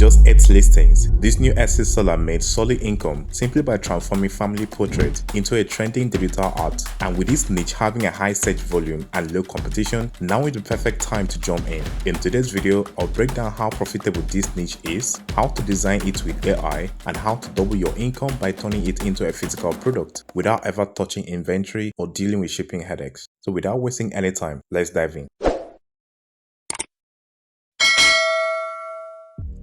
just 8 listings, this new Etsy seller made solid income simply by transforming family portraits into a trending digital art. And with this niche having a high search volume and low competition, now is the perfect time to jump in. In today's video, I'll break down how profitable this niche is, how to design it with AI, and how to double your income by turning it into a physical product without ever touching inventory or dealing with shipping headaches. So without wasting any time, let's dive in.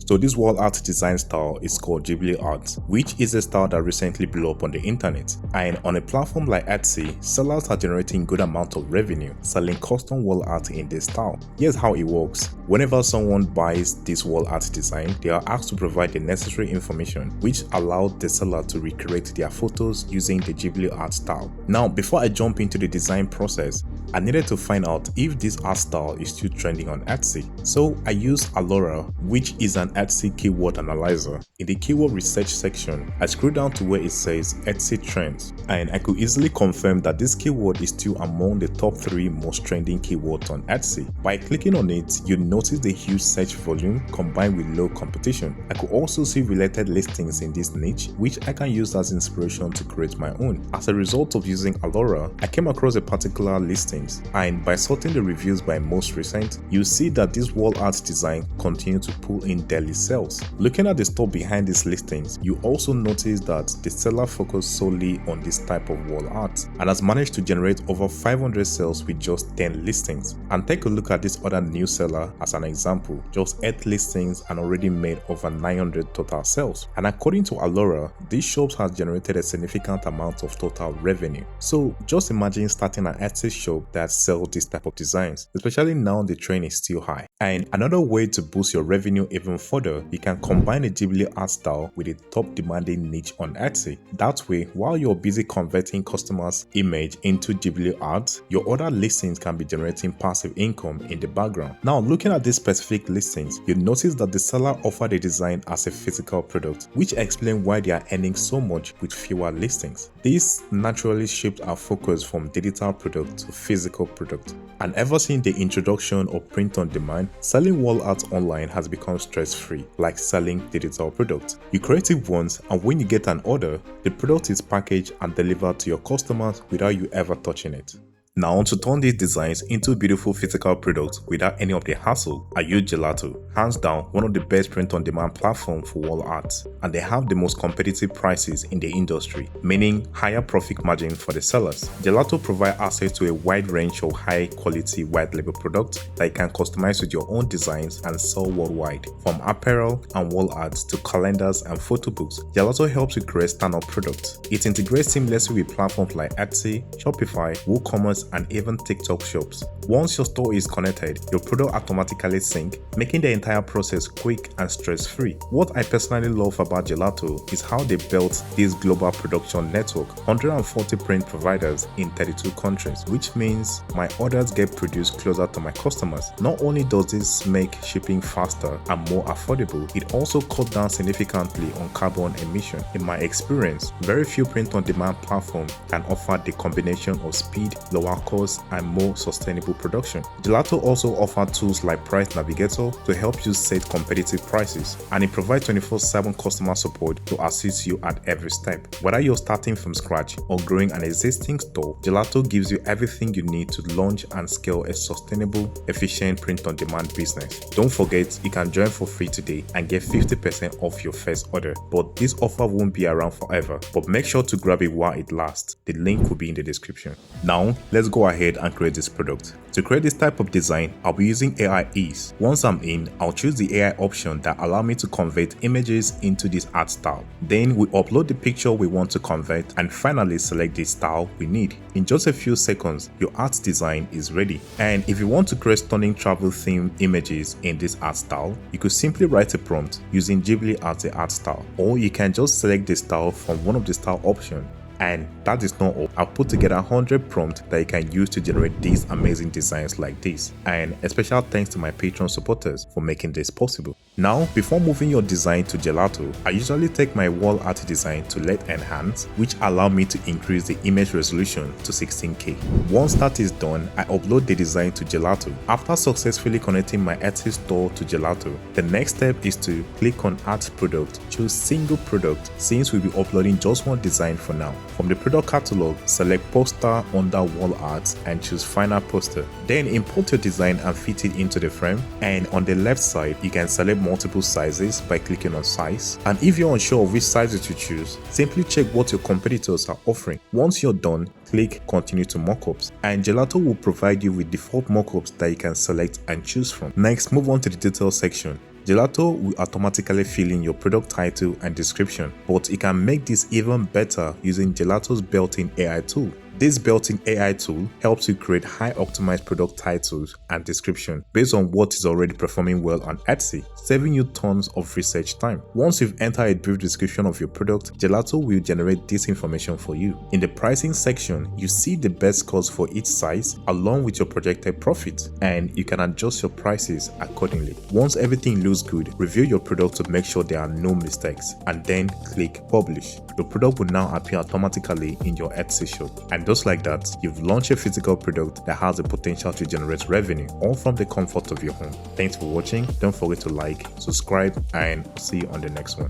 So this wall art design style is called Ghibli art, which is a style that recently blew up on the internet. And on a platform like Etsy, sellers are generating good amount of revenue selling custom wall art in this style. Here's how it works. Whenever someone buys this wall art design, they are asked to provide the necessary information, which allows the seller to recreate their photos using the Ghibli art style. Now, before I jump into the design process, I needed to find out if this art style is still trending on Etsy. So I used Alura, which is an Etsy keyword analyzer. In the keyword research section, I scrolled down to where it says Etsy trends, and I could easily confirm that this keyword is still among the top 3 most trending keywords on Etsy. By clicking on it, you notice the huge search volume combined with low competition. I could also see related listings in this niche, which I can use as inspiration to create my own. As a result of using Alura, I came across a particular listing, and by sorting the reviews by most recent, you see that this wall art design continues to pull in daily sales. Looking at the store behind these listings, you also notice that the seller focused solely on this type of wall art and has managed to generate over 500 sales with just 10 listings. And take a look at this other new seller as an example, just 8 listings and already made over 900 total sales. And according to Alura, this shop has generated a significant amount of total revenue. So just imagine starting an Etsy shop that sells this type of designs, especially now the trend is still high. And another way to boost your revenue even further, you can combine a Ghibli art style with a top demanding niche on Etsy. That way, while you're busy converting customers' image into Ghibli art, your other listings can be generating passive income in the background. Now, looking at these specific listings, you notice that the seller offered the design as a physical product, which explains why they are earning so much with fewer listings. This naturally shifted our focus from digital product to physical product. And ever since the introduction of print on demand, selling wall art online has become stress-free, like selling digital products. You create it once, and when you get an order, the product is packaged and delivered to your customers without you ever touching it. Now, to turn these designs into beautiful physical products without any of the hassle, I use Gelato, hands down one of the best print-on-demand platforms for wall art, and they have the most competitive prices in the industry, meaning higher profit margin for the sellers. Gelato provides access to a wide range of high-quality white-label products that you can customize with your own designs and sell worldwide, from apparel and wall art to calendars and photo books. Gelato helps you create stand-up products. It integrates seamlessly with platforms like Etsy, Shopify, WooCommerce, and even TikTok shops. Once your store is connected, your product automatically syncs, making the entire process quick and stress-free. What I personally love about Gelato is how they built this global production network, 140 print providers in 32 countries, which means my orders get produced closer to my customers. Not only does this make shipping faster and more affordable, it also cuts down significantly on carbon emission. In my experience, very few print-on-demand platforms can offer the combination of speed, lower cost, and more sustainable production. Gelato also offers tools like Price Navigator to help you set competitive prices, and it provides 24/7 customer support to assist you at every step. Whether you're starting from scratch or growing an existing store, Gelato gives you everything you need to launch and scale a sustainable, efficient print-on-demand business. Don't forget, you can join for free today and get 50% off your first order, but this offer won't be around forever, but make sure to grab it while it lasts. The link will be in the description. Now, let's go ahead and create this product. To create this type of design, I'll be using AI Ease. Once I'm in, I'll choose the AI option that allows me to convert images into this art style. Then we upload the picture we want to convert and finally select the style we need. In just a few seconds, your art design is ready. And if you want to create stunning travel themed images in this art style, you could simply write a prompt using Ghibli as the art style, or you can just select the style from one of the style options. And that is not all. I've put together 100 prompts that you can use to generate these amazing designs like this. And a special thanks to my Patreon supporters for making this possible. Now, before moving your design to Gelato, I usually take my wall art design to let enhance, which allow me to increase the image resolution to 16K. Once that is done, I upload the design to Gelato. After successfully connecting my Etsy store to Gelato, the next step is to click on Add Product, choose Single Product since we'll be uploading just one design for now. From the product catalog, select Poster under Wall Art and choose Final Poster. Then import your design and fit it into the frame, and on the left side, you can select multiple sizes by clicking on Size. And if you're unsure of which sizes to choose, simply check what your competitors are offering. Once you're done, click Continue to Mockups, and Gelato will provide you with default mockups that you can select and choose from. Next, move on to the details section. Gelato will automatically fill in your product title and description, but you can make this even better using Gelato's built-in AI tool. This built-in AI tool helps you create high-optimized product titles and description based on what is already performing well on Etsy, saving you tons of research time. Once you've entered a brief description of your product, Gelato will generate this information for you. In the pricing section, you see the best cost for each size along with your projected profit, and you can adjust your prices accordingly. Once everything looks good, review your product to make sure there are no mistakes, and then click Publish. Your product will now appear automatically in your Etsy shop, and just like that, you've launched a physical product that has the potential to generate revenue, all from the comfort of your home. Thanks for watching. Don't forget to like, subscribe, and see you on the next one.